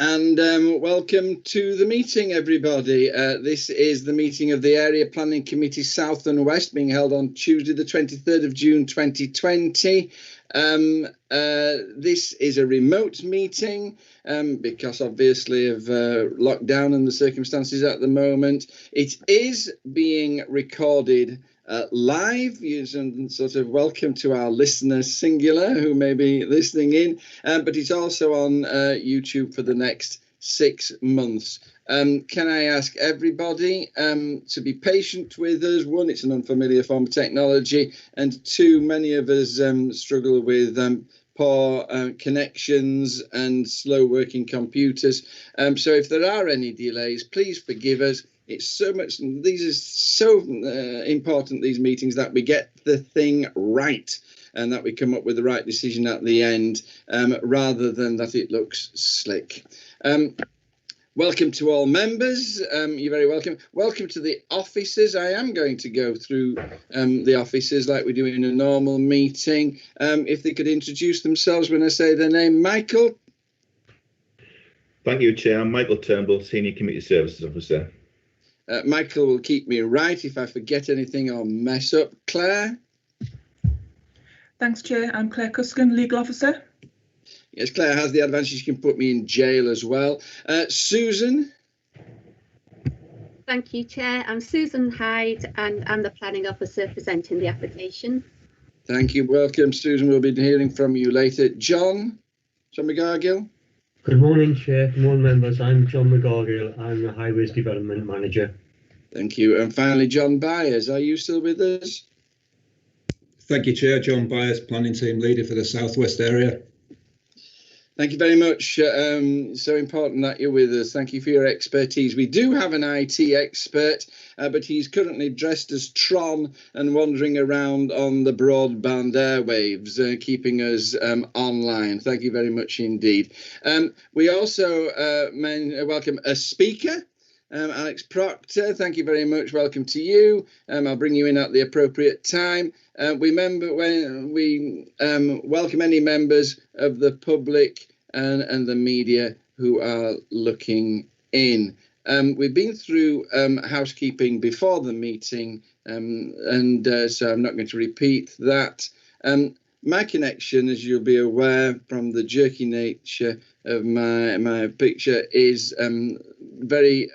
And welcome to the meeting, everybody. This is the meeting of the Area Planning Committee South and West, being held on Tuesday the 23rd of June 2020. This is a remote meeting because obviously of lockdown and the circumstances at the moment. It is being recorded live, and sort of welcome to our listeners singular who may be listening in, but it's also on YouTube for the next 6 months. Can I ask everybody to be patient with us? One, it's an unfamiliar form of technology, and two, many of us struggle with poor connections and slow working computers. So if there are any delays, please forgive us. It's so much, these are so important, these meetings, that we get the thing right and that we come up with the right decision at the end, rather than that it looks slick. Welcome to all members. You're very welcome. Welcome to the officers. I am going to go through the officers like we do in a normal meeting. If they could introduce themselves when I say their name. Michael. Thank you, Chair. I'm Michael Turnbull, Senior Community Services Officer. Michael will keep me right if I forget anything or mess up. Claire? Thanks, Chair. I'm Claire Cuskin, Legal Officer. Yes, Claire has the advantage she can put me in jail as well. Susan? Thank you, Chair. I'm Susan Hyde and I'm the Planning Officer presenting the application. Thank you. Welcome, Susan. We'll be hearing from you later. John McGargill? Good morning, Chair. Good morning, members. I'm John McGargill. I'm the Highways Development Manager. Thank you. And finally, John Byers. Are you still with us? Thank you, Chair. John Byers, Planning Team Leader for the South West area. Thank you very much. So important that you're with us. Thank you for your expertise. We do have an IT expert, but he's currently dressed as Tron and wandering around on the broadband airwaves, keeping us online. Thank you very much indeed. We also welcome a speaker. Alex Proctor, thank you very much. Welcome to you. I'll bring you in at the appropriate time. We welcome any members of the public and the media who are looking in. We've been through housekeeping before the meeting, so I'm not going to repeat that. My connection, as you'll be aware from the jerky nature of my picture, is very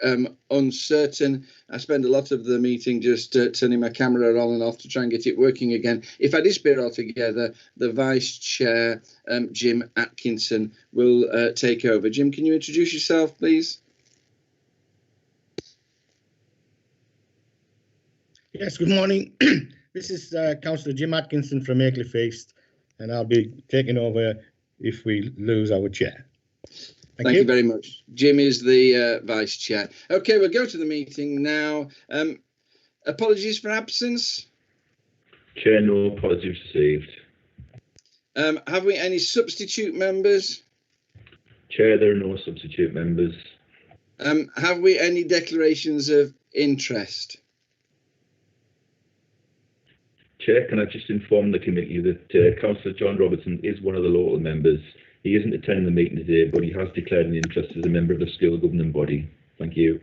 uncertain. I spend a lot of the meeting just turning my camera on and off to try and get it working again. If I disappear altogether, the Vice Chair, Jim Atkinson, will take over. Jim, can you introduce yourself, please? Yes, good morning. This is Councillor Jim Atkinson from Akeley Feast, and I'll be taking over if we lose our chair. Thank you very much. Jim is the Vice Chair. OK, we'll go to the meeting now. Apologies for absence. Chair, no apologies received. Have we any substitute members? Chair, there are no substitute members. Have we any declarations of interest? Chair, can I just inform the committee that Councillor John Robertson is one of the local members. He isn't attending the meeting today, but he has declared an interest as a member of the school governing body. Thank you.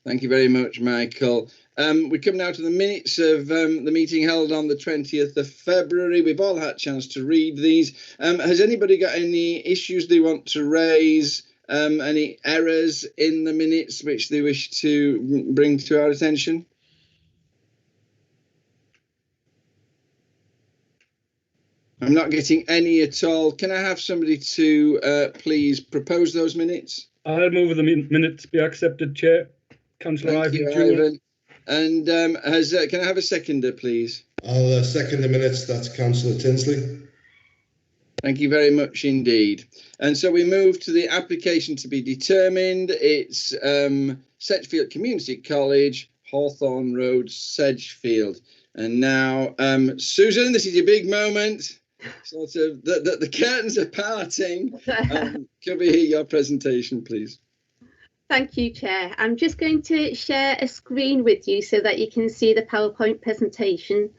Thank you very much, Michael. We come now to the minutes of the meeting held on the 20th of February. We've all had a chance to read these. Has anybody got any issues they want to raise? Any errors in the minutes which they wish to bring to our attention? I'm not getting any at all. Can I have somebody to please propose those minutes? I'll move the minutes be accepted, Chair. Councillor Ivan. And can I have a seconder, please? I'll second the minutes. That's Councillor Tinsley. Thank you very much indeed. And so we move to the application to be determined. It's Sedgefield Community College, Hawthorne Road, Sedgefield. And now, Susan, this is your big moment. Sort of the curtains are parting. Can we hear your presentation, please? Thank you, Chair. I'm just going to share a screen with you so that you can see the PowerPoint presentation.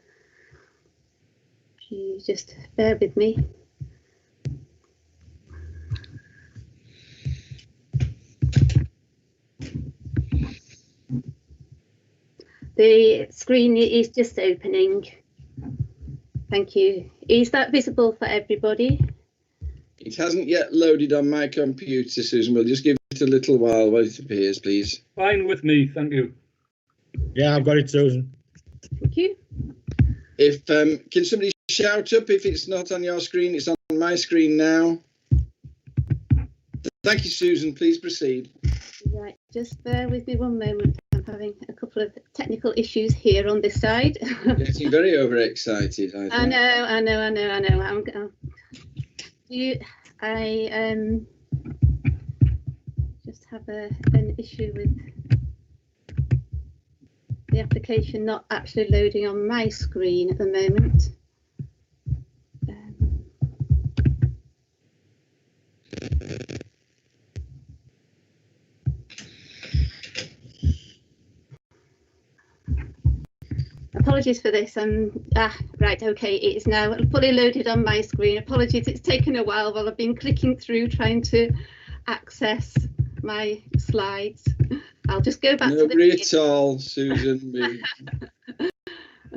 If you just bear with me. the screen is just opening. Thank you. Is that visible for everybody? It hasn't yet loaded on my computer, Susan. We'll just give it a little while while it appears, please. Fine with me, thank you. Yeah, I've got it, Susan. Thank you. If can somebody shout up if it's not on your screen? It's on my screen now. Thank you, Susan. Please proceed. Right, just bear with me one moment. I'm having a couple of technical issues here on this side. Getting very overexcited. I know. I just have an issue with the application not actually loading on my screen at the moment. Apologies for this. Right, okay, it is now fully loaded on my screen. Apologies, it's taken a while I've been clicking through trying to access my slides. I'll just go back to the beginning. At all, Susan.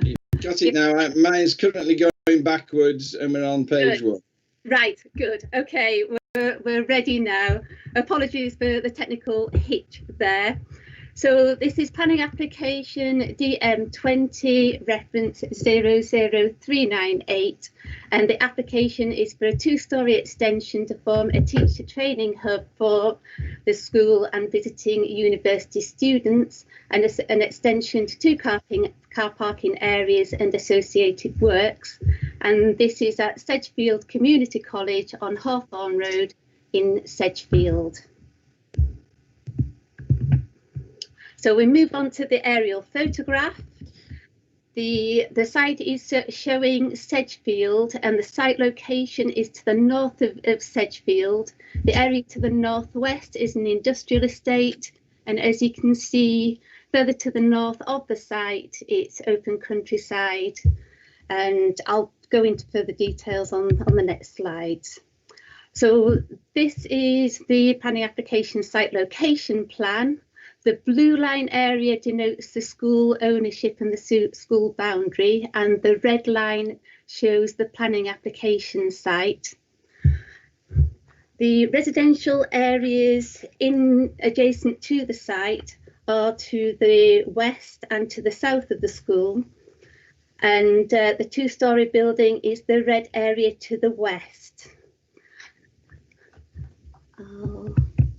You've got it now. Mine's currently going backwards and we're on page 1. Right, good. Okay, we're ready now. Apologies for the technical hitch there. So this is planning application DM20 reference 00398, and the application is for a 2-storey extension to form a teacher training hub for the school and visiting university students, and an extension to 2 car parking areas and associated works. And this is at Sedgefield Community College on Hawthorne Road in Sedgefield. So we move on to the aerial photograph. The site is showing Sedgefield, and the site location is to the north of Sedgefield. The area to the northwest is an industrial estate, and as you can see further to the north of the site, it's open countryside. And I'll go into further details on the next slides. So this is the planning application site location plan. The blue line area denotes the school ownership and the school boundary, and the red line shows the planning application site. The residential areas adjacent to the site are to the west and to the south of the school, and the 2-storey building is the red area to the west.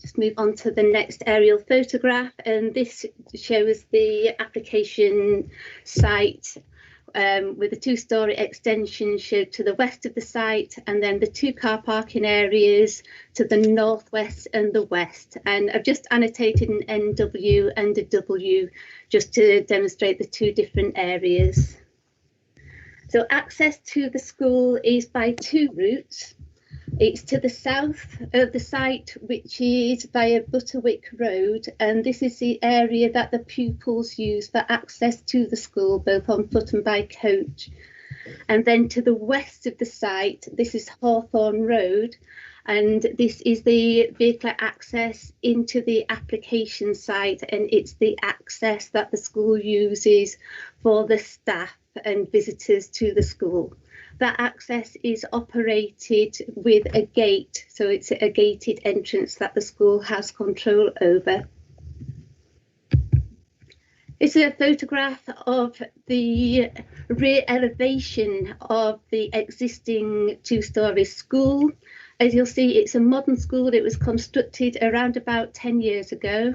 Just move on to the next aerial photograph, and this shows the application site with the 2-storey extension showed to the west of the site, and then the 2 car parking areas to the northwest and the west. And I've just annotated an NW and a W just to demonstrate the 2 different areas. So access to the school is by 2 routes. It's to the south of the site, which is via Butterwick Road, and this is the area that the pupils use for access to the school, both on foot and by coach. And then to the west of the site, this is Hawthorne Road, and this is the vehicular access into the application site, and it's the access that the school uses for the staff and visitors to the school. That access is operated with a gate, so it's a gated entrance that the school has control over. It's a photograph of the rear elevation of the existing 2-storey school. As you'll see, it's a modern school. It was constructed around about 10 years ago.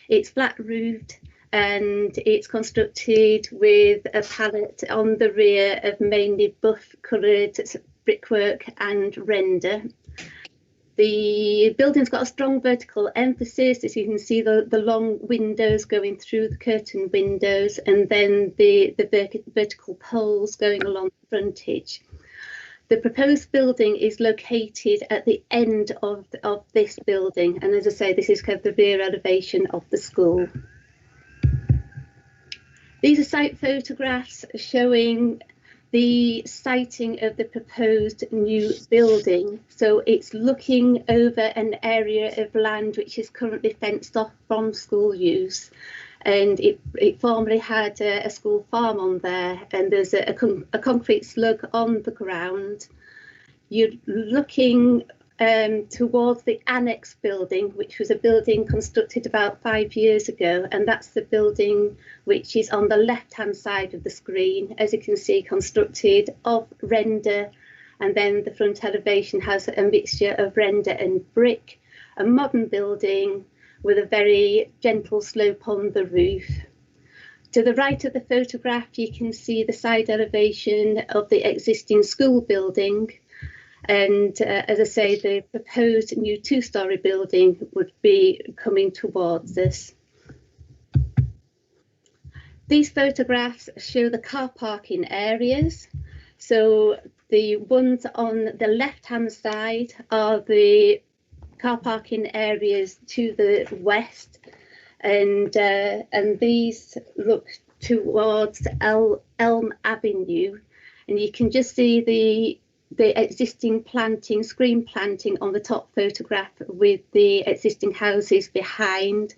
It's flat roofed, and it's constructed with a palette on the rear of mainly buff coloured brickwork and render. The building's got a strong vertical emphasis, as you can see the long windows going through the curtain windows, and then the vertical poles going along the frontage. The proposed building is located at the end of this building, and as I say, this is kind of the rear elevation of the school. These are site photographs showing the siting of the proposed new building. So it's looking over an area of land which is currently fenced off from school use. and it formerly had a school farm on there, and there's a concrete slug on the ground. You're looking towards the annex building, which was a building constructed about 5 years ago, and that's the building which is on the left-hand side of the screen, as you can see, constructed of render, and then the front elevation has a mixture of render and brick, a modern building with a very gentle slope on the roof. To the right of the photograph, you can see the side elevation of the existing school building. And as I say, the proposed new 2-storey building would be coming towards us. These photographs show the car parking areas. So the ones on the left-hand side are the car parking areas to the west, and these look towards Elm Avenue, and you can just see the existing planting, screen planting on the top photograph with the existing houses behind.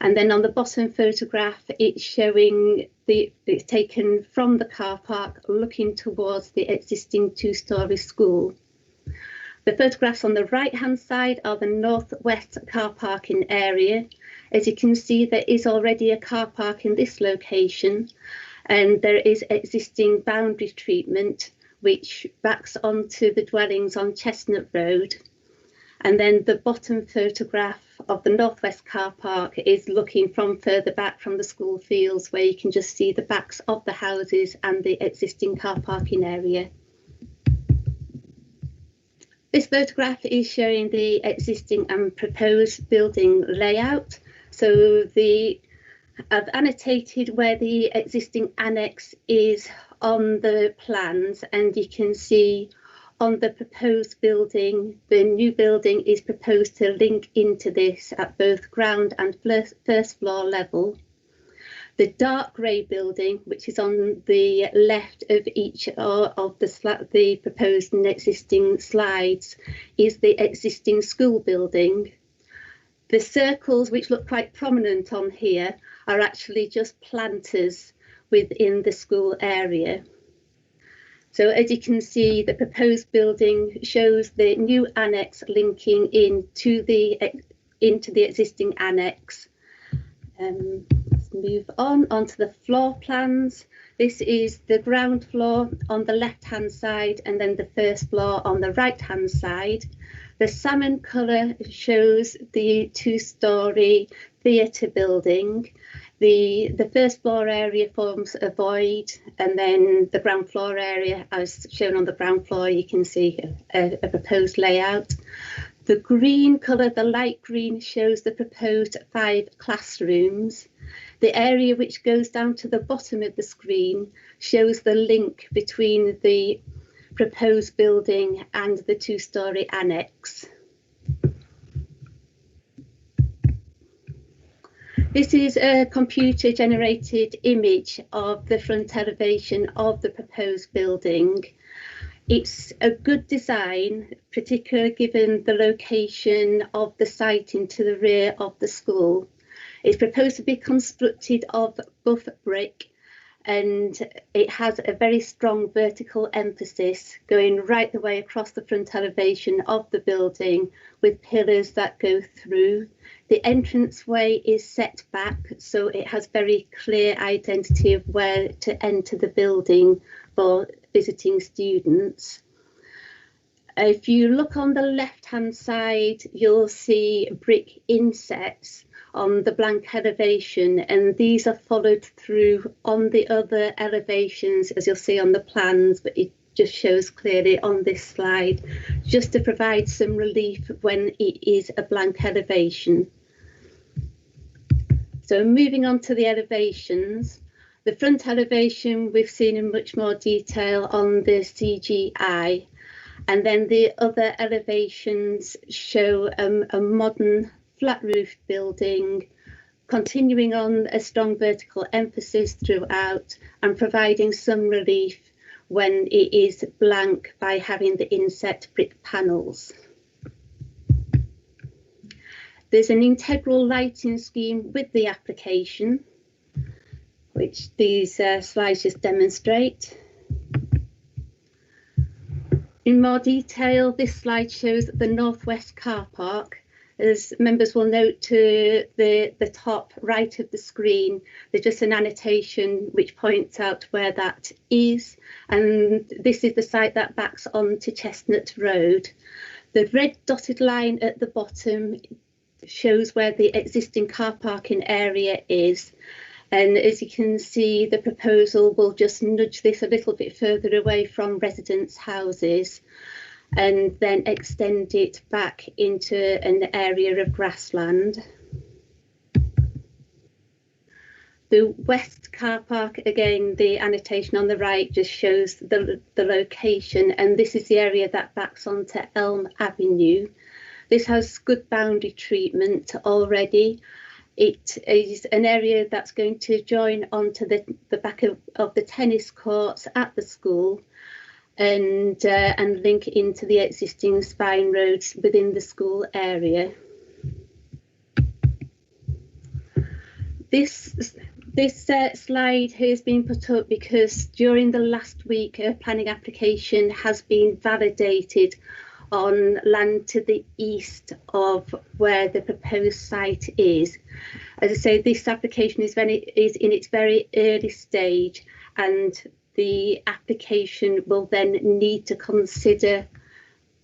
And then on the bottom photograph, it's showing it's taken from the car park looking towards the existing 2-storey school. The photographs on the right-hand side are the northwest car parking area. As you can see, there is already a car park in this location, and there is existing boundary treatment which backs onto the dwellings on Chestnut Road. And then the bottom photograph of the northwest car park is looking from further back from the school fields, where you can just see the backs of the houses and the existing car parking area. This photograph is showing the existing and proposed building layout. So I've annotated where the existing annex is on the plans, and you can see on the proposed building, the new building is proposed to link into this at both ground and first floor level. The dark grey building, which is on the left of each of the proposed and existing slides, is the existing school building. The circles, which look quite prominent on here, are actually just planters within the school area. So as you can see, the proposed building shows the new annex linking into the existing annex. Let's move onto the floor plans. This is the ground floor on the left-hand side, and then the first floor on the right-hand side. The salmon colour shows the 2-storey theatre building. The first floor area forms a void, and then the ground floor area, as shown on the ground floor, you can see a proposed layout. The green colour, the light green, shows the proposed 5 classrooms. The area which goes down to the bottom of the screen shows the link between the proposed building and the 2-storey annex. This is a computer-generated image of the front elevation of the proposed building. It's a good design, particularly given the location of the site into the rear of the school. It's proposed to be constructed of buff brick, and it has a very strong vertical emphasis going right the way across the front elevation of the building, with pillars that go through. The entranceway is set back, so it has very clear identity of where to enter the building for visiting students. If you look on the left-hand side, you'll see brick insets on the blank elevation, and these are followed through on the other elevations, as you'll see on the plans, but it just shows clearly on this slide, just to provide some relief when it is a blank elevation. So moving on to the elevations, the front elevation we've seen in much more detail on the CGI, and then the other elevations show a modern flat roof building, continuing on a strong vertical emphasis throughout and providing some relief when it is blank by having the inset brick panels. There's an integral lighting scheme with the application. which these slides just demonstrate. In more detail, this slide shows the northwest car park. As members will note to the top right of the screen, there's just an annotation which points out where that is. And this is the site that backs onto Chestnut Road. The red dotted line at the bottom shows where the existing car parking area is. And as you can see, the proposal will just nudge this a little bit further away from residents' houses and then extend it back into an area of grassland. The west car park, again, the annotation on the right just shows the location, and this is the area that backs onto Elm Avenue. This has good boundary treatment already. It is an area that's going to join onto the back of the tennis courts at the school and link into the existing spine roads within the school area. This slide has been put up because during the last week a planning application has been validated on land to the east of where the proposed site is. As I say, this application is in its very early stage, and the application will then need to consider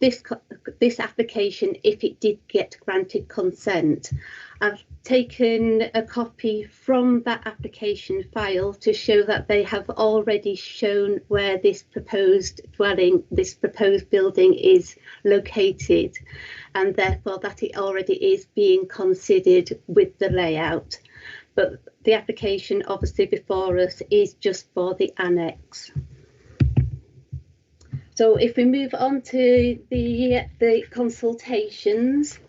this application if it did get granted consent. I've taken a copy from that application file to show that they have already shown where this proposed dwelling, this proposed building is located, and therefore that it already is being considered with the layout. But the application obviously before us is just for the annex. So if we move on to the consultations,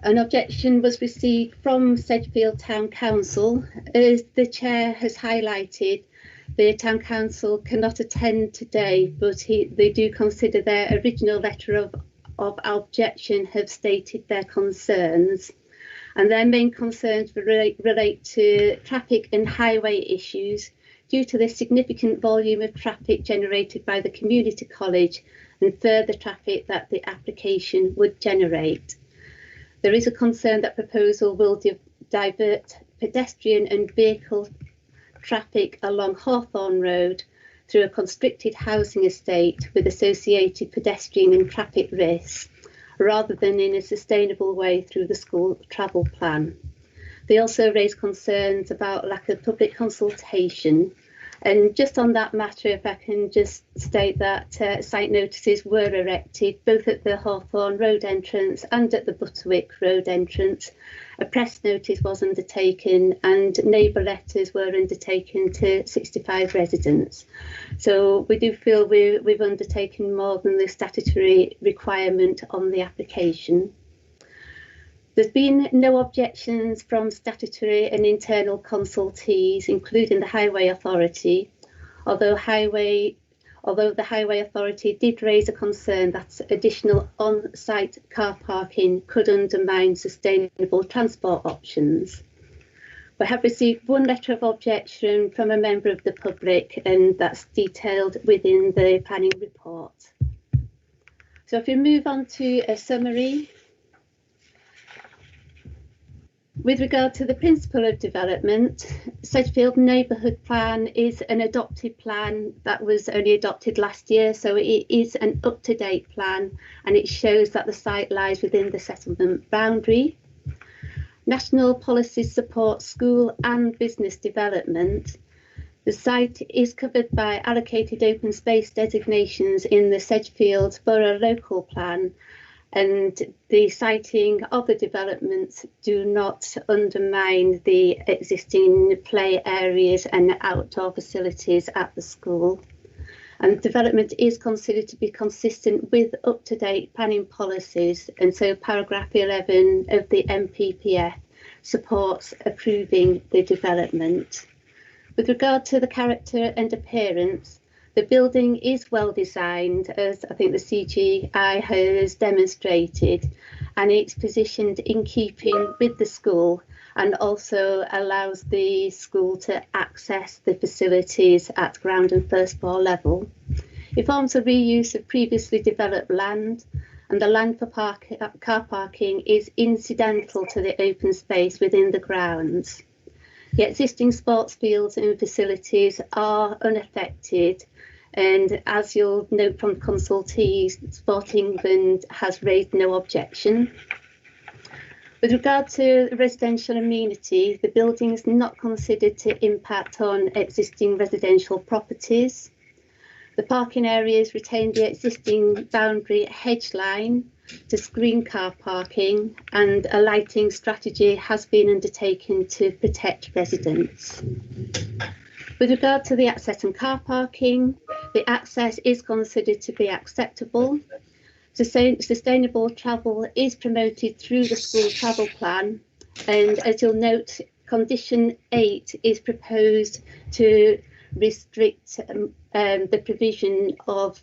an objection was received from Sedgefield Town Council. As the Chair has highlighted, the Town Council cannot attend today, but they do consider their original letter of objection have stated their concerns. And their main concerns relate to traffic and highway issues due to the significant volume of traffic generated by the community college and further traffic that the application would generate. There is a concern that proposal will divert pedestrian and vehicle traffic along Hawthorne Road through a constricted housing estate with associated pedestrian and traffic risks, rather than in a sustainable way through the school travel plan. They also raise concerns about lack of public consultation. And just on that matter, if I can just state that site notices were erected both at the Hawthorne Road entrance and at the Butterwick Road entrance. A press notice was undertaken and neighbour letters were undertaken to 65 residents. So we do feel we've undertaken more than the statutory requirement on the application. There's been no objections from statutory and internal consultees, including the Highway Authority, although the Highway Authority did raise a concern that additional on-site car parking could undermine sustainable transport options. We have received one letter of objection from a member of the public, and that's detailed within the planning report. So if we move on to a summary. With regard to the principle of development, Sedgefield Neighbourhood Plan is an adopted plan that was only adopted last year, so it is an up-to-date plan and it shows that the site lies within the settlement boundary. National policies support school and business development. The site is covered by allocated open space designations in the Sedgefield Borough Local Plan, and the siting of the developments do not undermine the existing play areas and outdoor facilities at the school. And development is considered to be consistent with up-to-date planning policies, and so paragraph 11 of the MPPF supports approving the development. With regard to the character and appearance, the building is well designed, as I think the CGI has demonstrated, and it's positioned in keeping with the school and also allows the school to access the facilities at ground and first floor level. It forms a reuse of previously developed land, and the land for car parking is incidental to the open space within the grounds. The existing sports fields and facilities are unaffected, and as you'll note from the consultees, Sport England has raised no objection. With regard to residential amenity, the building is not considered to impact on existing residential properties. The parking areas retain the existing boundary hedge line to screen car parking, and a lighting strategy has been undertaken to protect residents. With regard to the access and car parking, the access is considered to be acceptable. Sustainable travel is promoted through the school travel plan, and as you'll note, condition 8 is proposed to restrict the provision of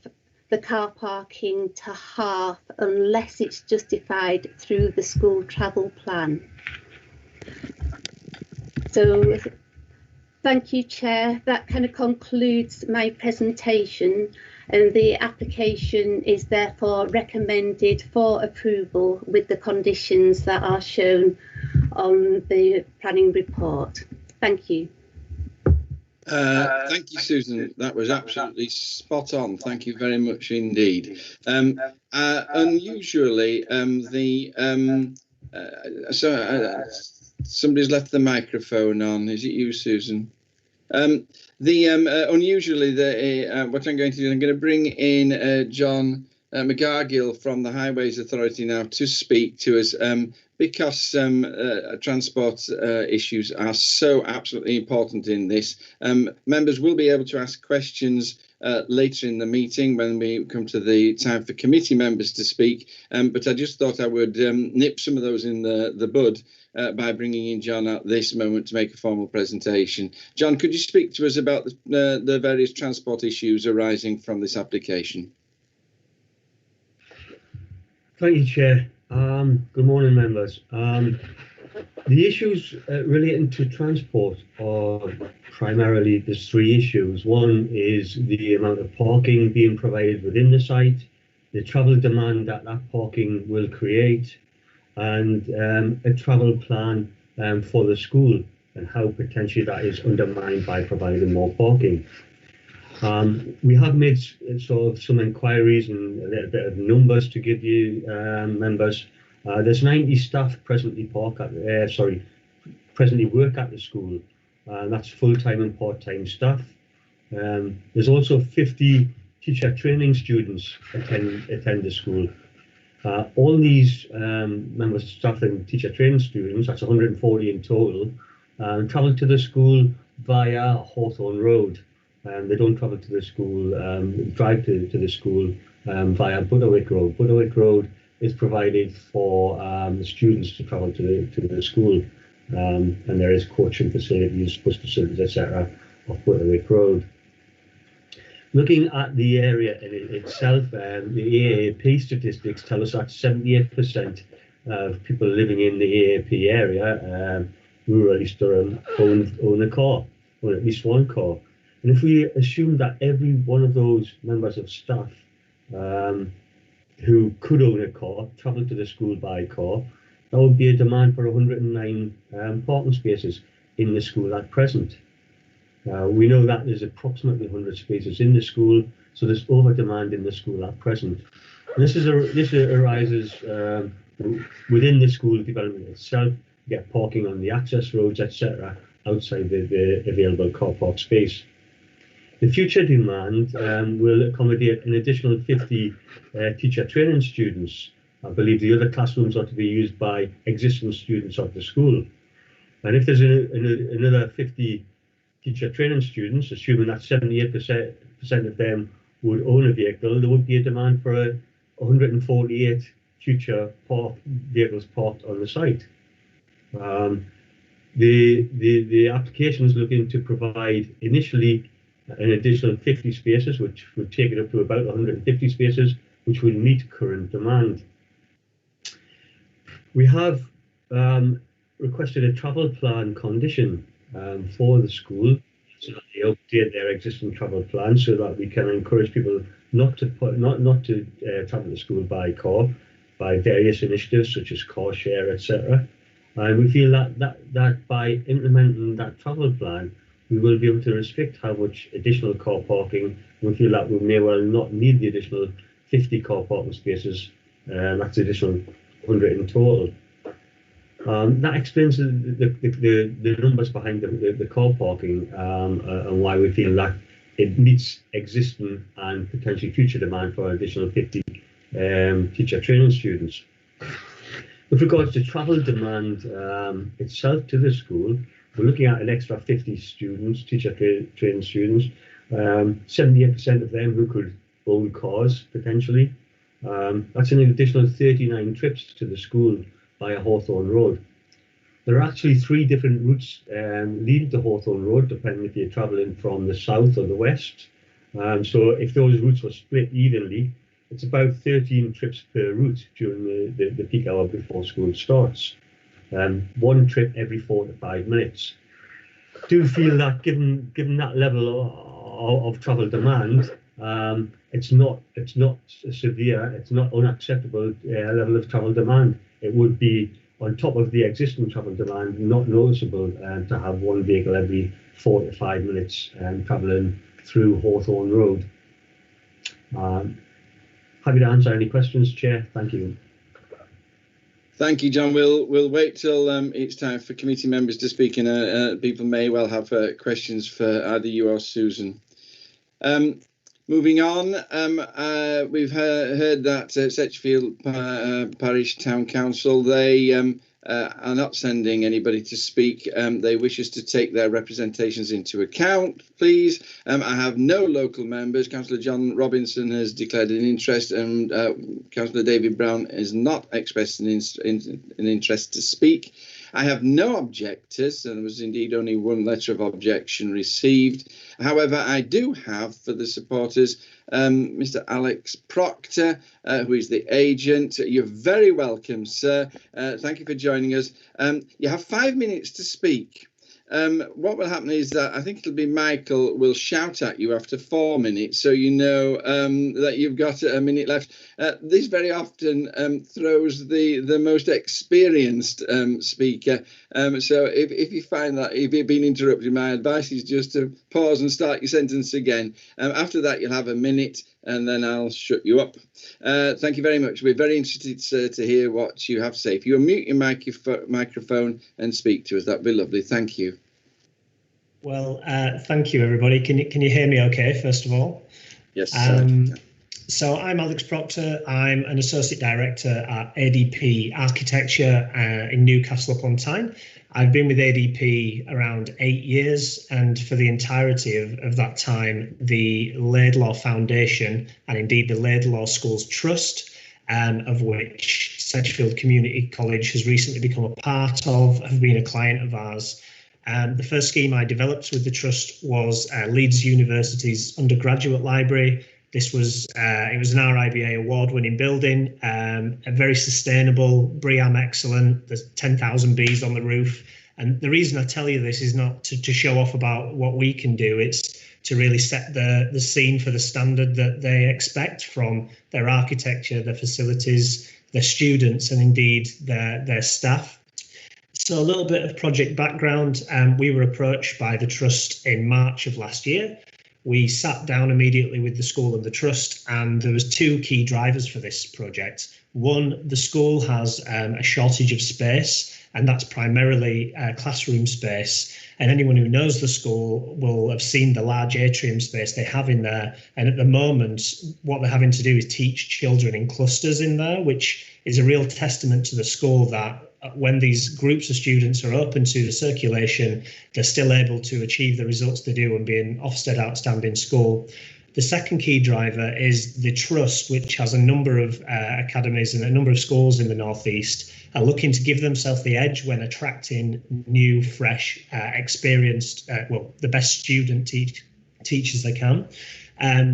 the car parking to half unless it's justified through the school travel plan. So thank you, Chair. That kind of concludes my presentation, and the application is therefore recommended for approval with the conditions that are shown on the planning report. Thank you. Thank you, Susan. That was absolutely spot on. Thank you very much indeed. Unusually, somebody's left the microphone on. Is it you, Susan? Unusually, what I'm going to do, I'm going to bring in John McGargill from the Highways Authority now to speak to us, because transport issues are so absolutely important in this. Members will be able to ask questions later in the meeting when we come to the time for committee members to speak, but I just thought I would nip some of those in the bud by bringing in John at this moment to make a formal presentation. John, could you speak to us about the various transport issues arising from this application? Thank you, Chair. Good morning, members. The issues relating to transport are primarily, there's three issues. One is the amount of parking being provided within the site, the travel demand that parking will create, and a travel plan for the school and how potentially that is undermined by providing more parking. We have made sort of some inquiries and a little bit of numbers to give you, members. There's 90 staff presently work at the school. That's full-time and part-time staff. There's also 50 teacher training students attend the school. All these members of staff and teacher training students, that's 140 in total, travel to the school via Hawthorne Road. They don't travel to the school, drive to the school via Butterwick Road. Butterwick Road is provided for the students to travel to the school, and there is coaching facilities, bus facilities, etc. off Butterwick Road. Looking at the area in itself, the AAP statistics tell us that 78% of people living in the AAP area, rural East Durham, own a car, or at least one car. And if we assume that every one of those members of staff who could own a car travel to the school by car, that would be a demand for 109 parking spaces in the school at present. We know that there's approximately 100 spaces in the school, so there's over demand in the school at present. And this arises within the school development itself. You get parking on the access roads, etc., outside the available car park space. The future demand will accommodate an additional 50 teacher training students. I believe the other classrooms are to be used by existing students of the school. And if there's another 50 teacher training students, assuming that 78% of them would own a vehicle, there would be a demand for 148 future vehicles parked on the site. The application is looking to provide initially an additional 50 spaces, which would take it up to about 150 spaces, which would meet current demand. We have requested a travel plan condition for the school, so that they update their existing travel plan, so that we can encourage people not to travel to school by car, by various initiatives such as car share, etc. And we feel that by implementing that travel plan, we will be able to restrict how much additional car parking. We feel that we may well not need the additional 50 car parking spaces. That's additional 100 in total. That explains the numbers behind the car parking and why we feel that it meets existing and potentially future demand for an additional 50 teacher training students. With regards to travel demand itself to the school, we're looking at an extra 50 students, teacher training students, 78% of them who could own cars potentially. That's an additional 39 trips to the school via Hawthorne Road. There are actually 3 different routes leading to Hawthorne Road, depending if you're travelling from the south or the west. So if those routes were split evenly, it's about 13 trips per route during the peak hour before school starts. 1 trip every 4 to 5 minutes. I do feel that given that level of travel demand, it's not severe, it's not unacceptable level of travel demand. It would be on top of the existing travel demand, not noticeable to have 1 vehicle every 4 to 5 minutes travelling through Hawthorne Road. Happy to answer any questions, Chair. Thank you. Thank you, John. We'll wait till it's time for committee members to speak, and people may well have questions for either you or Susan. Moving on, we've heard that Setchfield Parish Town Council, they are not sending anybody to speak. They wish us to take their representations into account, please. I have no local members. Councillor John Robinson has declared an interest, and Councillor David Brown is not expressed an interest to speak. I have no objectors, and there was indeed only 1 letter of objection received. However, I do have for the supporters Mr. Alex Proctor, who is the agent. You're very welcome, sir. Thank you for joining us. You have 5 minutes to speak. What will happen is that I think it'll be Michael will shout at you after 4 minutes, so you know that you've got a minute left. This very often throws the most experienced speaker. So if you find that if you've been interrupted, my advice is just to pause and start your sentence again. After that, you'll have a minute, and then I'll shut you up. Thank you very much. We're very interested, sir, to hear what you have to say. If you'll mute your microphone and speak to us, that'd be lovely. Thank you. Well, thank you, everybody. Can you hear me okay, first of all? Yes, So I'm Alex Proctor. I'm an Associate Director at ADP Architecture in Newcastle upon Tyne. I've been with ADP around 8 years, and for the entirety of that time, the Laidlaw Foundation and indeed the Laidlaw Schools Trust, of which Sedgefield Community College has recently become a part of, have been a client of ours. The first scheme I developed with the Trust was Leeds University's undergraduate library. This was it was an RIBA award-winning building, a very sustainable, BREEAM excellent. There's 10,000 bees on the roof. And the reason I tell you this is not to show off about what we can do. It's to really set the scene for the standard that they expect from their architecture, their facilities, their students, and indeed their staff. So a little bit of project background. We were approached by the Trust in March of last year. We sat down immediately with the school and the Trust, and there was 2 key drivers for this project. One, the school has a shortage of space, and that's primarily classroom space. And anyone who knows the school will have seen the large atrium space they have in there. And at the moment, what they're having to do is teach children in clusters in there, which is a real testament to the school that when these groups of students are open to the circulation, they're still able to achieve the results they do and be an Ofsted outstanding school. The second key driver is the Trust, which has a number of academies and a number of schools in the Northeast, are looking to give themselves the edge when attracting new, fresh, experienced, the best student teachers they can.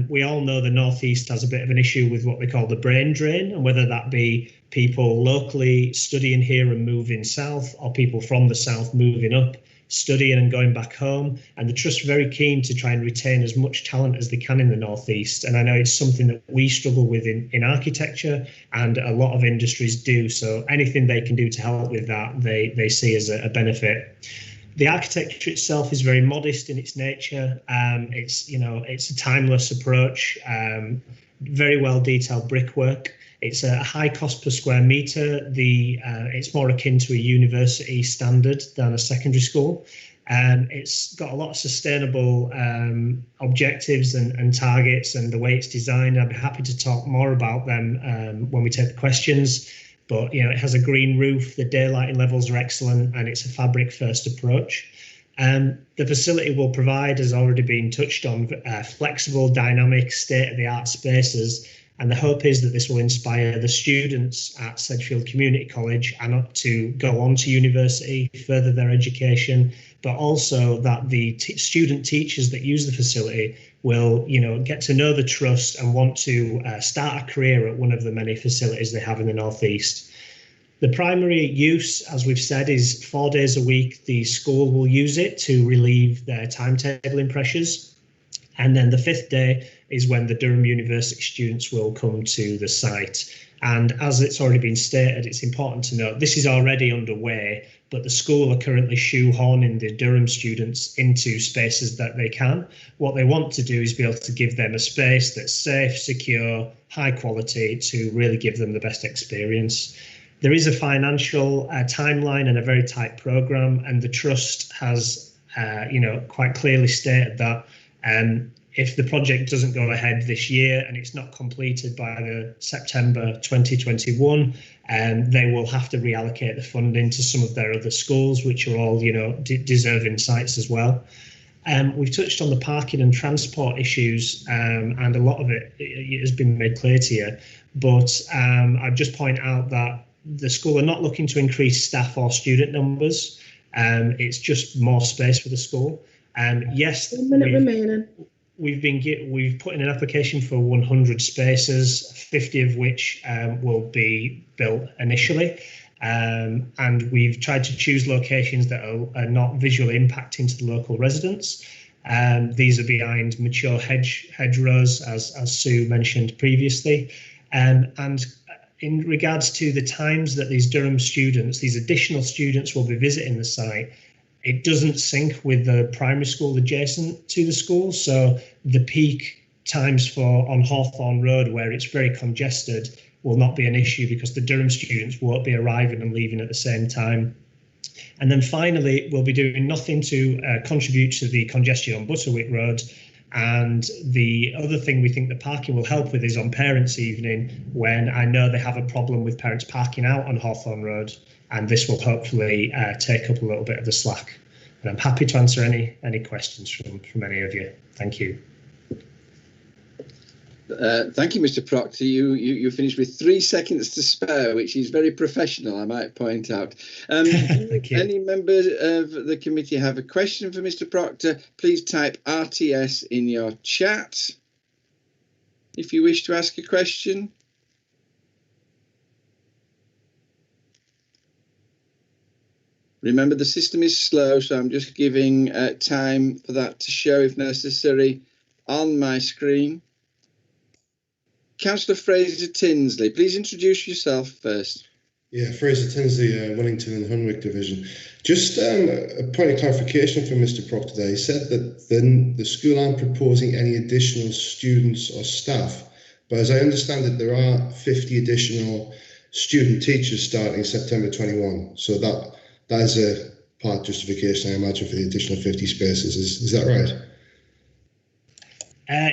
We all know the Northeast has a bit of an issue with what we call the brain drain, and whether that be people locally studying here and moving south, or people from the south moving up, studying and going back home. And the Trust are very keen to try and retain as much talent as they can in the Northeast. And I know it's something that we struggle with in architecture, and a lot of industries do. So anything they can do to help with that, they see as a benefit. The architecture itself is very modest in its nature. It's a timeless approach, very well detailed brickwork. It's a high cost per square metre. It's more akin to a university standard than a secondary school. It's got a lot of sustainable objectives and targets, and the way it's designed. I'd be happy to talk more about them when we take the questions. But it has a green roof, the daylighting levels are excellent, and it's a fabric first approach. The facility will provide, as already been touched on, flexible, dynamic, state-of-the-art spaces. And the hope is that this will inspire the students at Sedgefield Community College and to go on to university, further their education, but also that the student teachers that use the facility will, get to know the Trust and want to start a career at one of the many facilities they have in the Northeast. The primary use, as we've said, is 4 days a week. The school will use it to relieve their timetabling pressures. And then the 5th day is when the Durham University students will come to the site. And as it's already been stated, it's important to note this is already underway, but the school are currently shoehorning the Durham students into spaces that they can. What they want to do is be able to give them a space that's safe, secure, high quality, to really give them the best experience. There is a financial timeline and a very tight programme, and the Trust has quite clearly stated that if the project doesn't go ahead this year and it's not completed by the September 2021, they will have to reallocate the funding to some of their other schools, which are all, deserving sites as well. We've touched on the parking and transport issues, and a lot of it has been made clear to you. But I'd just point out that the school are not looking to increase staff or student numbers. It's just more space for the school. Yes, 1 minute remaining. We've put in an application for 100 spaces, 50 of which will be built initially. And we've tried to choose locations that are not visually impacting to the local residents. These are behind mature hedgerows, as Sue mentioned previously. And in regards to the times that these Durham students, these additional students, will be visiting the site, it doesn't sync with the primary school adjacent to the school. So the peak times on Hawthorne Road, where it's very congested, will not be an issue because the Durham students won't be arriving and leaving at the same time. And then finally, we'll be doing nothing to contribute to the congestion on Butterwick Road. And the other thing we think the parking will help with is on Parents' Evening, when I know they have a problem with parents parking out on Hawthorne Road. And this will hopefully take up a little bit of the slack. And I'm happy to answer any questions from any of you. Thank you. Thank you, Mr. Proctor. You finished with 3 seconds to spare, which is very professional, I might point out. Thank you. Any members of the committee have a question for Mr. Proctor? Please type RTS in your chat if you wish to ask a question. Remember, the system is slow, so I'm just giving time for that to show if necessary on my screen. Councillor Fraser Tinsley, please introduce yourself first. Yeah, Fraser Tinsley, Wellington and Hunwick Division. Just a point of clarification from Mr. Proctor there. He said that the school aren't proposing any additional students or staff, but as I understand it, there are 50 additional student teachers starting September 21. So that is a part justification, I imagine, for the additional 50 spaces. Is that right?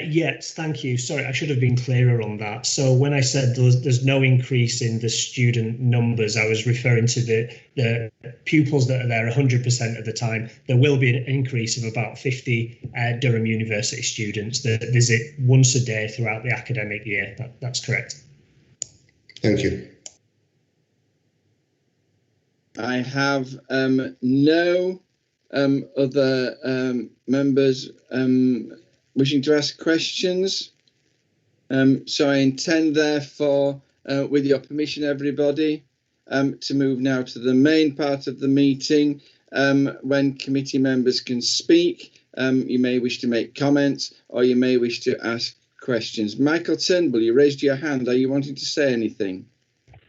Yes, thank you. Sorry, I should have been clearer on that. So when I said there's no increase in the student numbers, I was referring to the pupils that are there 100% of the time. There will be an increase of about 50 Durham University students that visit once a day throughout the academic year. That's correct. Thank you. I have no other members wishing to ask questions? So I intend, therefore, with your permission, everybody, to move now to the main part of the meeting, when committee members can speak. You may wish to make comments, or you may wish to ask questions. Michael Turnbull, you raised your hand. Are you wanting to say anything?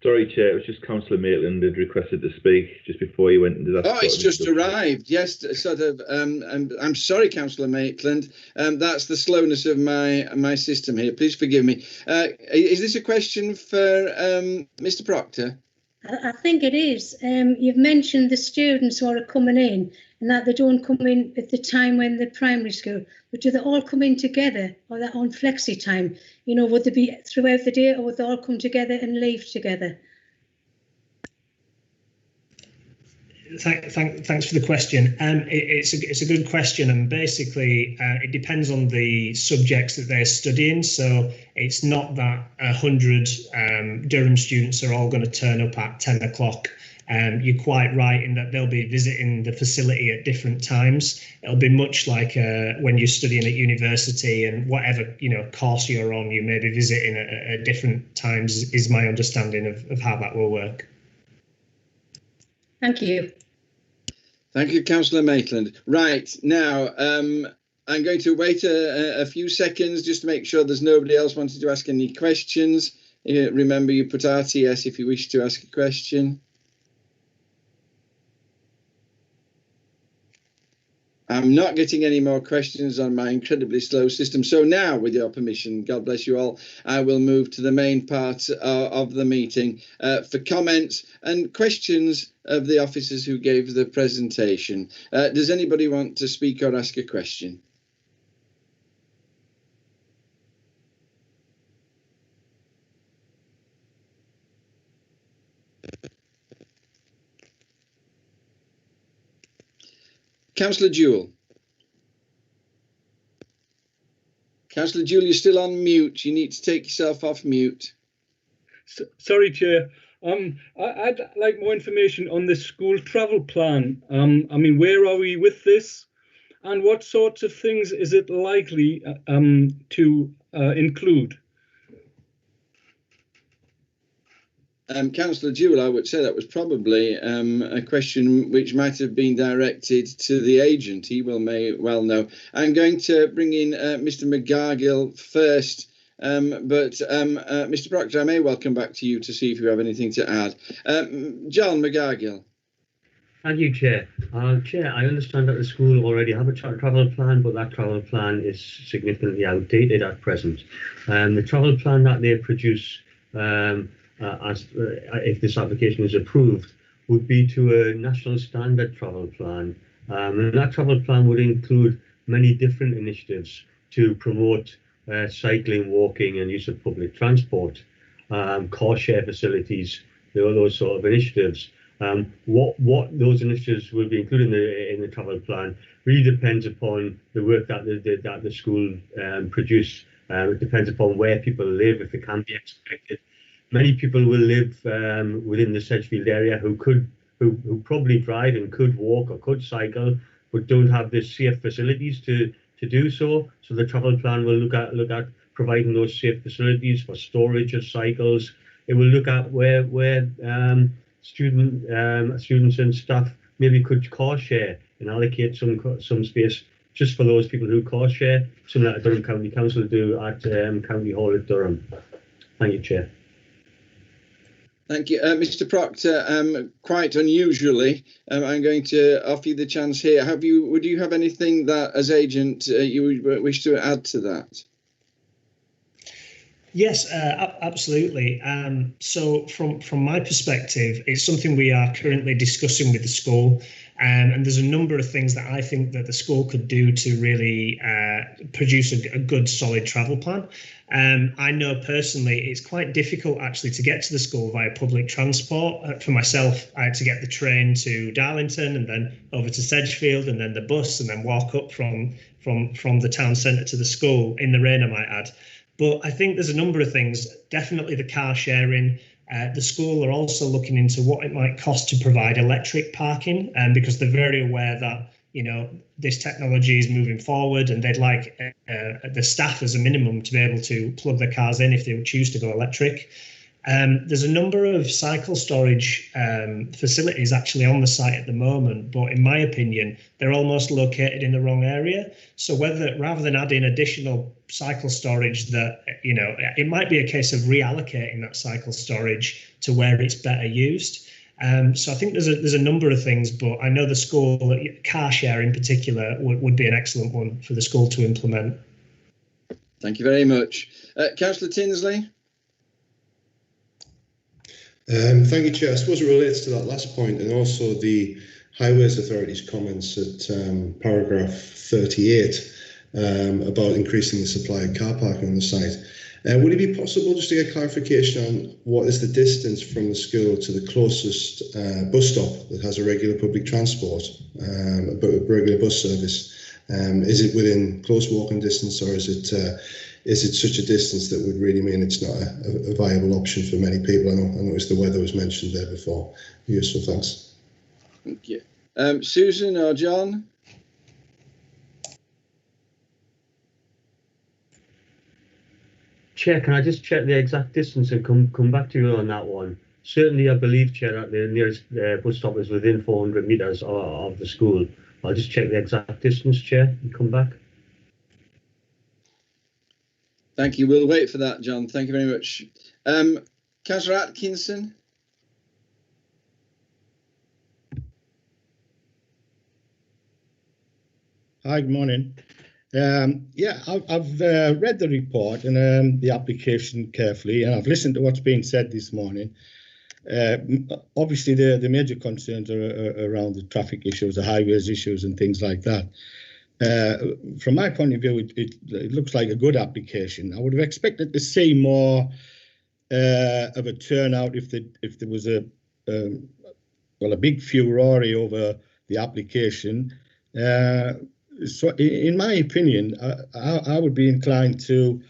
Sorry, Chair, it was just Councillor Maitland had requested to speak just before you went into that. Oh, it's just arrived. Yes, sort of. I'm sorry, Councillor Maitland. That's the slowness of my system here. Please forgive me. Is this a question for Mr. Proctor? I think it is. You've mentioned the students who are coming in and that they don't come in at the time when they're primary school, but do they all come in together or that on flexi time? You know, would they be throughout the day or would they all come together and leave together? Thanks for the question. It's a good question, and basically it depends on the subjects that they're studying. So it's not that 100 Durham students are all going to turn up at 10 o'clock. You're quite right in that they'll be visiting the facility at different times. It'll be much like when you're studying at university, and whatever course you're on, you may be visiting at different times. Is my understanding of how that will work. Thank you. Thank you, Councillor Maitland. Right, now, I'm going to wait a few seconds just to make sure there's nobody else wanting to ask any questions. Remember, you put RTS if you wish to ask a question. I'm not getting any more questions on my incredibly slow system. So now, with your permission, God bless you all, I will move to the main part of the meeting for comments and questions of the officers who gave the presentation. Does anybody want to speak or ask a question? Councillor Jewell. Councillor Jewell, you're still on mute. You need to take yourself off mute. Sorry, Chair. I'd like more information on the school travel plan. I mean, where are we with this? And what sorts of things is it likely to include? Councillor Jewell, I would say that was probably a question which might have been directed to the agent. He may well know. I'm going to bring in Mr. McGargill first, but Mr. Proctor, I may well come back to you to see if you have anything to add. John McGargill. Thank you, Chair. Chair, I understand that the school already have a travel plan, but that travel plan is significantly outdated at present. The travel plan that they produce if this application is approved, would be to a national standard travel plan. And that travel plan would include many different initiatives to promote cycling, walking and use of public transport, car share facilities, those sort of initiatives. What those initiatives will be included in the travel plan really depends upon the work that the school produce. It depends upon where people live, if it can be expected. Many people will live within the Sedgefield area who probably drive and could walk or could cycle, but don't have the safe facilities to do so. So the travel plan will look at providing those safe facilities for storage of cycles. It will look at where students and staff maybe could car share and allocate some space just for those people who car share, something that Durham County Council do at County Hall at Durham. Thank you, Chair. Thank you. Mr. Proctor, quite unusually, I'm going to offer you the chance here. Would you have anything that, as agent, you would wish to add to that? Yes, absolutely. So from my perspective, it's something we are currently discussing with the school. And there's a number of things that I think that the school could do to really produce a good, solid travel plan. I know personally it's quite difficult actually to get to the school via public transport. For myself, I had to get the train to Darlington and then over to Sedgefield and then the bus and then walk up from the town centre to the school in the rain, I might add. But I think there's a number of things, definitely the car sharing. The school are also looking into what it might cost to provide electric parking, because they're very aware that you know, this technology is moving forward, and they'd like the staff as a minimum to be able to plug their cars in if they choose to go electric. There's a number of cycle storage facilities actually on the site at the moment, but in my opinion, they're almost located in the wrong area. So rather than adding additional cycle storage, that, you know, it might be a case of reallocating that cycle storage to where it's better used. So I think there's a number of things, but I know the school, car share in particular, would be an excellent one for the school to implement. Thank you very much. Councillor Tinsley? Thank you, Chair. I suppose it relates to that last point and also the Highways Authority's comments at paragraph 38 about increasing the supply of car parking on the site. Would it be possible just to get clarification on what is the distance from the school to the closest bus stop that has a regular public transport, a regular bus service? Is it within close walking distance, or is it such a distance that would really mean it's not a viable option for many people? I noticed the weather was mentioned there before. Useful, thanks. Thank you. Susan or John? Chair, can I just check the exact distance and come back to you on that one? Certainly, I believe, Chair, that the nearest bus stop is within 400 metres of the school. I'll just check the exact distance, Chair, and come back. Thank you. We'll wait for that, John. Thank you very much. Councillor Atkinson? Hi, good morning. Yeah, I've read the report and the application carefully, and I've listened to what's being said this morning. Obviously, the major concerns are around the traffic issues, the highways issues, and things like that. From my point of view, it looks like a good application. I would have expected to see more of a turnout if there was a big furore over the application. So, in my opinion, I would be inclined to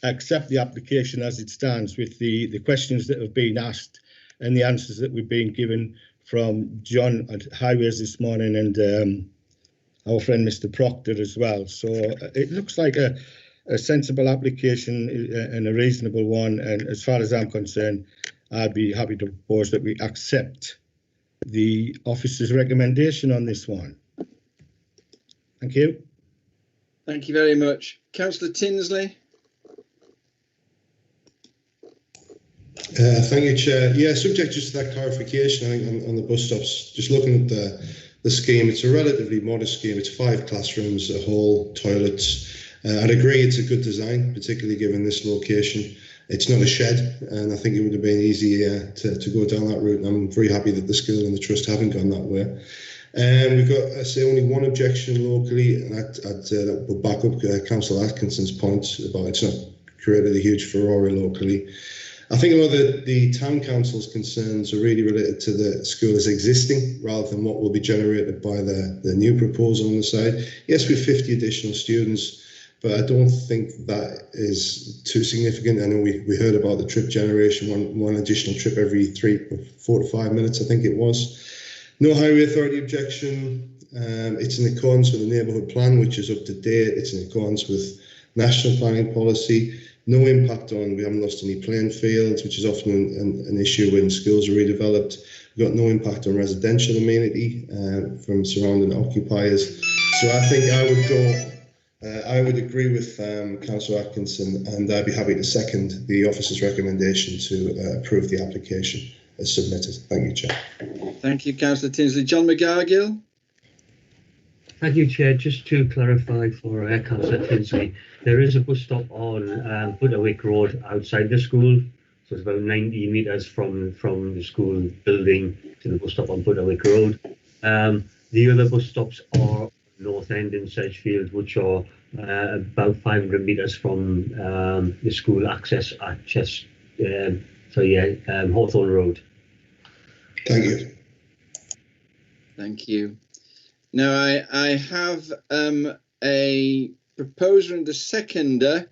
accept the application as it stands, with the questions that have been asked and the answers that we've been given from John at Highways this morning and our friend Mr. Proctor as well. So it looks like a sensible application and a reasonable one. And as far as I'm concerned, I'd be happy to propose that we accept the officer's recommendation on this one. Thank you. Thank you very much. Councillor Tinsley? Thank you, Chair. Yeah, subject just to that clarification, I think, on the bus stops, just looking at the scheme, it's a relatively modest scheme. It's 5 classrooms, a hall, toilets. I'd agree it's a good design, particularly given this location. It's not a shed, and I think it would have been easy to go down that route. And I'm very happy that the school and the trust haven't gone that way. We've got, I say, only one objection locally, and that would back up Councillor Atkinson's point about it's not created a huge furore locally. I think a lot of the town council's concerns are really related to the school as existing rather than what will be generated by the new proposal on the side. Yes, we have 50 additional students, but I don't think that is too significant. I know we heard about the trip generation, one additional trip every 4 to 5 minutes, I think it was. No Highway Authority objection. It's in accordance with the neighbourhood plan, which is up to date. It's in accordance with national planning policy. No impact on, we haven't lost any playing fields, which is often an issue when schools are redeveloped. We've got no impact on residential amenity from surrounding occupiers. So I think I would agree with Councillor Atkinson, and I'd be happy to second the officer's recommendation to approve the application as submitted. Thank you, Chair. Thank you, Councillor Tinsley. John McGargill? Thank you, Chair. Just to clarify for Councillor Tinsley, there is a bus stop on Butterwick Road outside the school. So it's about 90 metres from the school building to the bus stop on Butterwick Road. The other bus stops are North End in Sedgefield, which are about 500 metres from the school access at Hawthorne Road. Thank you. Thank you. Now, I have a proposer and a seconder,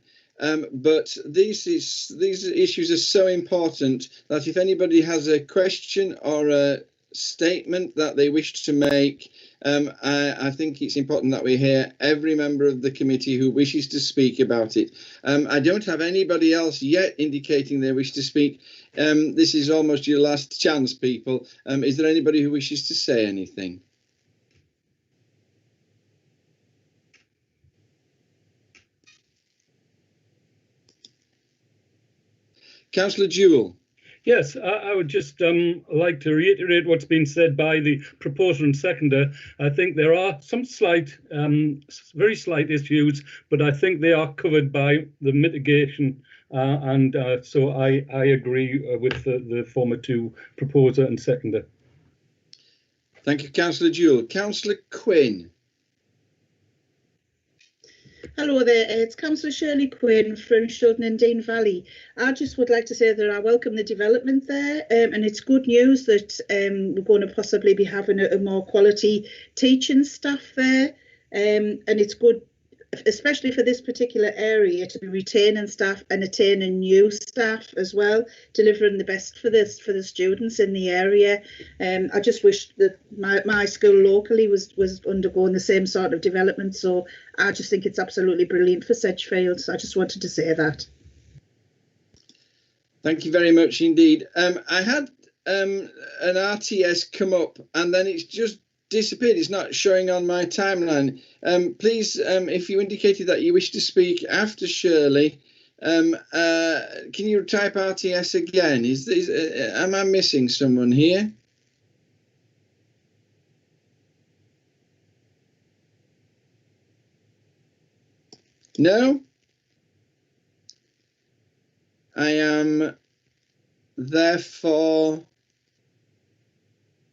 but these issues are so important that if anybody has a question or statement that they wished to make. I think it's important that we hear every member of the committee who wishes to speak about it. I don't have anybody else yet indicating they wish to speak. This is almost your last chance, people. Is there anybody who wishes to say anything? Councillor Jewell. Yes, I would just like to reiterate what's been said by the proposer and seconder. I think there are some slight, very slight issues, but I think they are covered by the mitigation. So I agree with the former two, proposer and seconder. Thank you, Councillor Jewell. Councillor Quinn. Hello there, it's Councillor Shirley Quinn from Shildon and Dean Valley. I just would like to say that I welcome the development there, and it's good news that we're going to possibly be having a more quality teaching staff there, and it's good, especially for this particular area, to be retaining staff and attaining new staff as well, delivering the best for the students in the area. I just wish that my school locally was undergoing the same sort of development, so I just think it's absolutely brilliant for Sedgefield. So I just wanted to say that. Thank you very much indeed. I had an RTS come up and then it's just disappeared. It's not showing on my timeline. Please, if you indicated that you wish to speak after Shirley, can you type RTS again? Am I missing someone here? No? I am therefore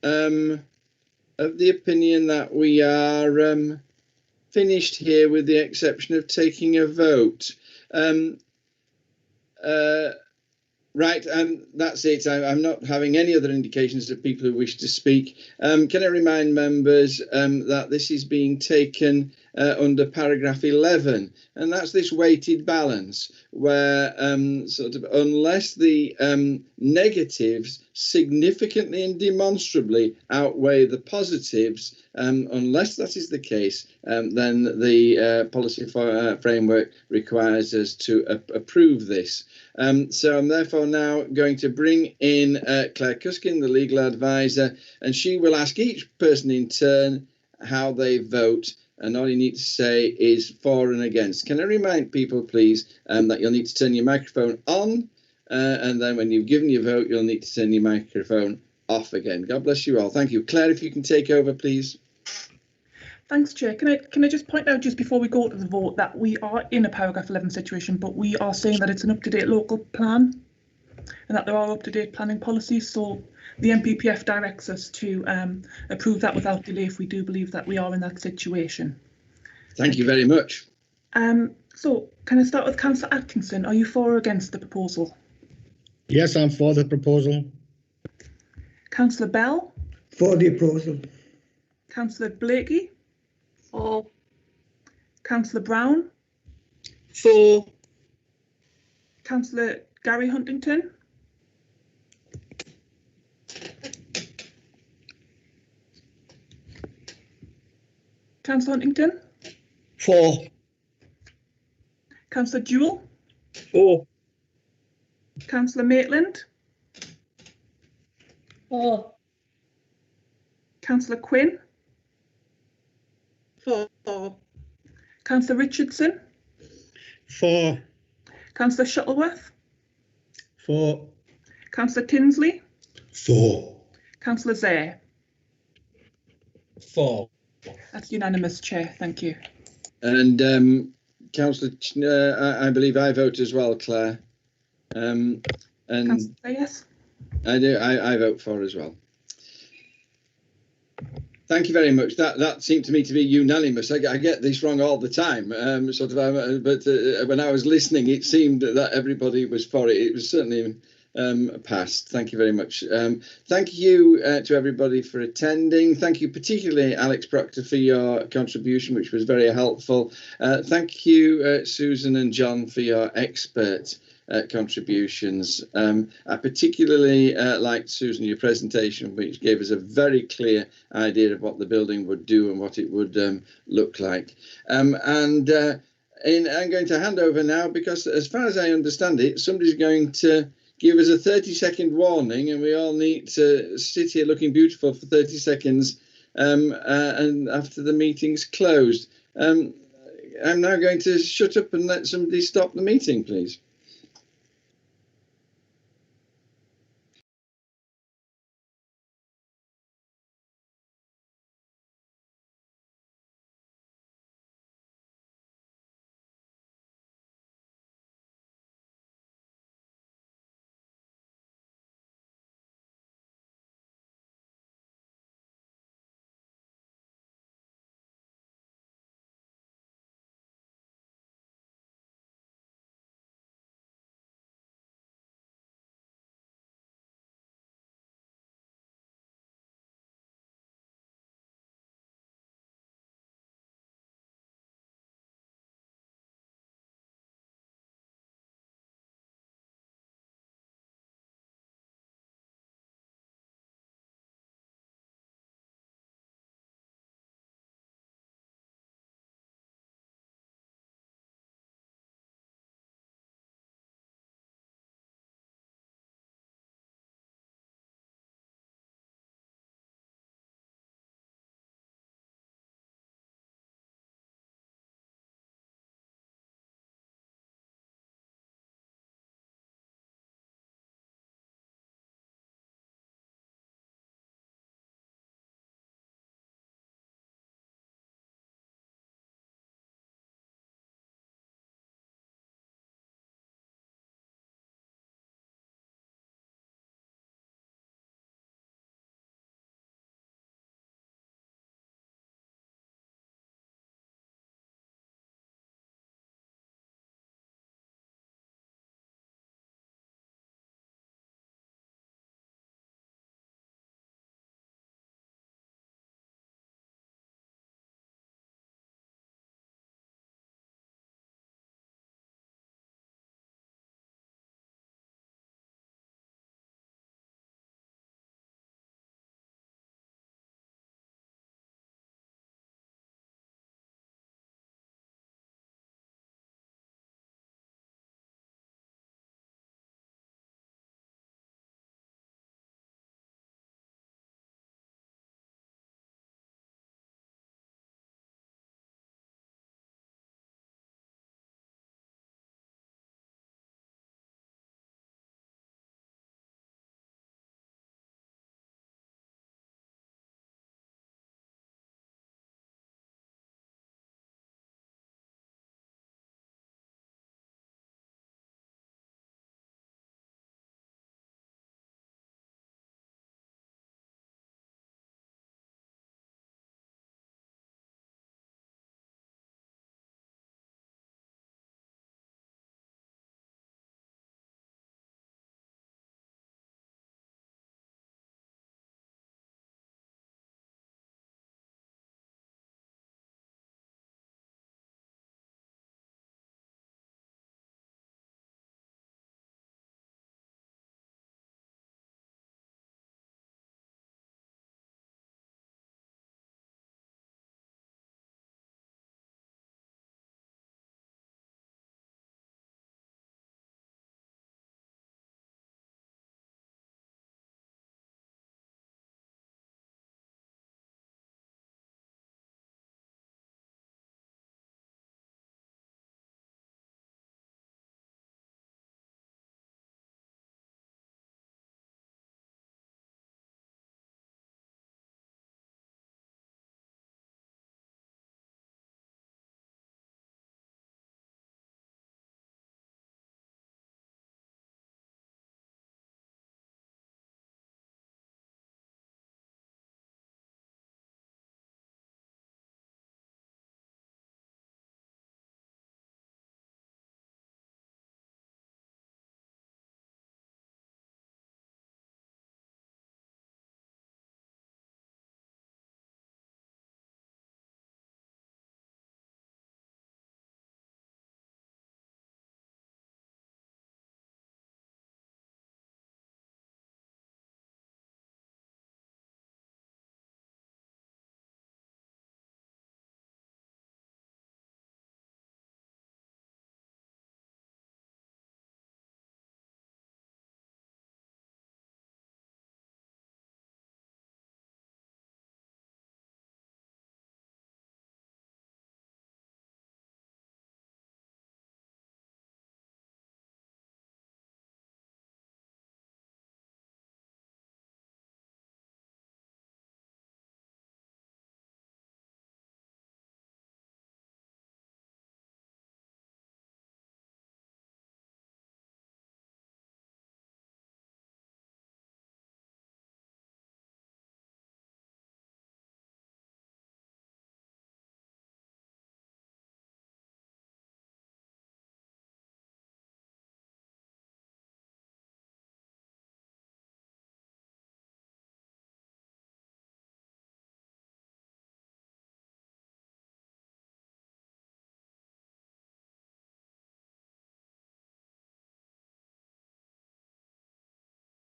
of the opinion that we are finished here, with the exception of taking a vote. Right, that's it. I'm not having any other indications of people who wish to speak. Can I remind members that this is being taken under paragraph 11, and that's this weighted balance, where sort of unless the negatives significantly and demonstrably outweigh the positives, unless that is the case, then the policy framework requires us to approve this. So I'm therefore now going to bring in Claire Cuskin, the legal advisor, and she will ask each person in turn how they vote. And all you need to say is for and against. Can I remind people, please, that you'll need to turn your microphone on, and then when you've given your vote, you'll need to turn your microphone off again. God bless you all. Thank you. Claire, if you can take over, please. Thanks, Chair. Can I just point out, just before we go to the vote, that we are in a paragraph 11 situation, but we are saying that it's an up-to-date local plan and that there are up-to-date planning policies. So the MPPF directs us to approve that without delay if we do believe that we are in that situation. Thank you very much. So can I start with Councillor Atkinson? Are you for or against the proposal? Yes, I'm for the proposal. Councillor Bell? For the proposal. Councillor Blakey? For. Councillor Brown? For. Councillor Gary Huntington? Councillor Huntington? For. Councillor Jewell? For. Councillor Maitland? For. Councillor Quinn? For. Councillor Richardson? For. Councillor Shuttleworth? For. Councillor Tinsley? For. Councillor Zare? For. That's unanimous, Chair. Thank you. And Councillor, I believe I vote as well, Claire. And Councillor, yes? I do. I vote for as well. Thank you very much. That seemed to me to be unanimous. I get this wrong all the time, but when I was listening, it seemed that everybody was for it. It was certainly passed. Thank you very much. Thank you to everybody for attending. Thank you particularly, Alex Proctor, for your contribution, which was very helpful. Thank you, Susan and John, for your expert contributions. I particularly liked, Susan, your presentation, which gave us a very clear idea of what the building would do and what it would look like. I'm going to hand over now, because as far as I understand it, somebody's going to give us a 30-second warning, and we all need to sit here looking beautiful for 30 seconds and after the meeting's closed. I'm now going to shut up and let somebody stop the meeting, please.